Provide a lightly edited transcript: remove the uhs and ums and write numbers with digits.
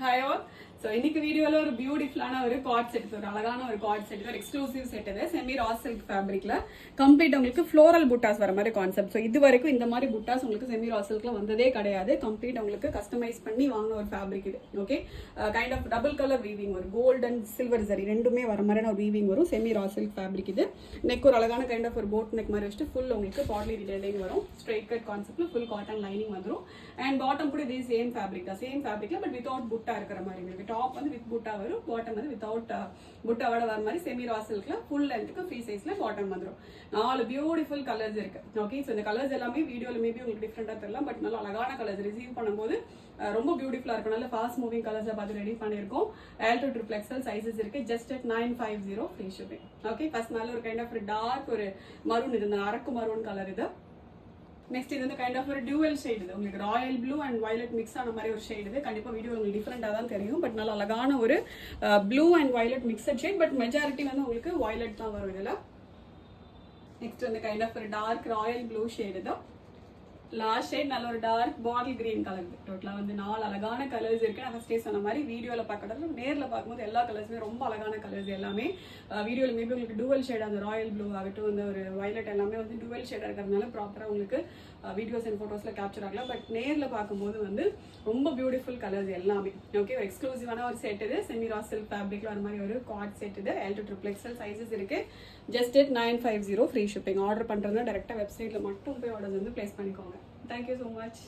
Hi all. So இன்னைக்கு வீடியோல ஒரு பியூட்டிஃபுல்லான ஒரு கார்ட் செட், ஒரு அழகான ஒரு கார்ட் செட், ஒரு எக்ஸ்க்ளூசிவ் செட் இது. செமி ரா சில்க் ஃபேப்ரிக்ல கம்ப்ளீட் உங்களுக்கு ஃப்ளோரல் புட்டாஸ் வர மாதிரி கான்செப்ட். ஸோ இது வரைக்கும் இந்த மாதிரி புட்டாஸ் உங்களுக்கு செமி ரா சில்க்ல வந்ததே கிடையாது. கம்ப்ளீட் உங்களுக்கு கஸ்டமைஸ் பண்ணி வாங்கின ஒரு ஃபேப்ரிக் இது. Okay, kind of double colour weaving வரும், கோல்ட் அண்ட் சில்வர் சரி ரெண்டுமே வர மாதிரியான ஒரு வீவிங் வரும். செமி ரா சில்க் ஃபேப்ரிக் இது. நெக் ஒரு அழகான கைண்ட் ஆஃப் ஒரு போட் நெக் மாதிரி வச்சுட்டு ஃபுல் உங்களுக்கு பாட்லி டீடைலிங் வரும். ஸ்ட்ரைட் கட் கான்செப்ட்ல ஃபுல் காட்டன் லைனிங் வந்துடும். அண்ட் பாட்டம் கூட இதே சேம் ஃபேப்ரிக் தான், சேம் ஃபேப்ரிக்ல பட் வித்வுட் புட்டா இருக்கிற மாதிரி. உங்களுக்கு டாப் வந்து வித் புட்டா வரும், பாட்டம் வந்து வித்வுட் புட்டாவோட வர மாதிரி செமி ரா சில்க்ல ஃபுல் லென்த்துக்கு ஃப்ரீ சைஸ்ல பாட்டம் வந்துடும். 4 பியூட்டிஃபுல் கலர்ஸ் இருக்கு. ஓகே, ஸோ இந்த கலர்ஸ் எல்லாமே வீடியோல மேபி உங்களுக்கு டிஃப்ரெண்டா தெரியலாம், பட் நல்ல அழகான கலர்ஸ். ரிசீவ் பண்ணும்போது ரொம்ப பியூட்டிஃபுல்லா இருக்கும். நல்ல ஃபாஸ்ட் மூவிங் கலர்ஸை பார்த்து ரெடி பண்ணியிருக்கோம். L to XXL சைஸஸ் இருக்கு. Just at 950 free shipping. Okay, first நல்ல ஒரு கைண்ட் ஆஃப் ஒரு டார்க் ஒரு மரூன், இது அரக்கு மரூன் கலர் இது. நெக்ஸ்ட் இது வந்து கைண்ட் ஆஃப் ஒரு டியூவல் ஷேட், இது உங்களுக்கு Royal blue and violet mix ஆன மாதிரி ஒரு ஷேட். இது கண்டிப்பாக வீடியோ உங்களுக்கு டிஃப்ரெண்டாக தான் தெரியும், பட் நல்ல அழகான ஒரு blue and violet mixed shade. But majority வந்து உங்களுக்கு வயலட் தான் வரும் இதில். நெக்ஸ்ட் வந்து கைண்ட் ஆஃப் ஒரு டார்க் ராயல் ப்ளூ ஷேட் தான். லாஸ்ட் ஷேட் நல்ல ஒரு டார்க் பாட்டில் கிரீன் கலர். டோட்டலாக வந்து 4 அழகான கலர்ஸ் இருக்கு. நான் ஃபர்ஸ்டே சொன்ன மாதிரி வீடியோவில் பார்க்கறது நேரில் பார்க்கும்போது எல்லா கலர்ஸுமே ரொம்ப அழகான கலர்ஸ் எல்லாமே. வீடியோவில் மேபி உங்களுக்கு டூவல் ஷேட், அந்த ராயல் ப்ளூ ஆகட்டும், அந்த ஒரு வயலட் எல்லாமே வந்து டூவல் ஷேடாக இருக்கிறதுனால ப்ராப்பராக உங்களுக்கு வீடியோஸ் அண்ட் ஃபோட்டோஸில் கேப்சர் ஆகலாம். பட் நேரில் பார்க்கும்போது வந்து ரொம்ப பியூட்டிஃபுல் கலர்ஸ் எல்லாமே. ஓகே, ஒரு எக்ஸ்க்ளூசிவான ஒரு செட் இது. செமி ரா சில்க் ஃபேப்ரிக்ல வர மாதிரி ஒரு கார்ட் செட் இது. L to XXL சைஸஸ் இருக்கு. Just at 950 free shipping. Order பண்ணுறதுனா டேரெக்டாக வெப்சைட்டில் மட்டும் போய் ஆர்டர்ஸ் வந்து பிளேஸ் பண்ணிக்கோங்க. Thank you so much.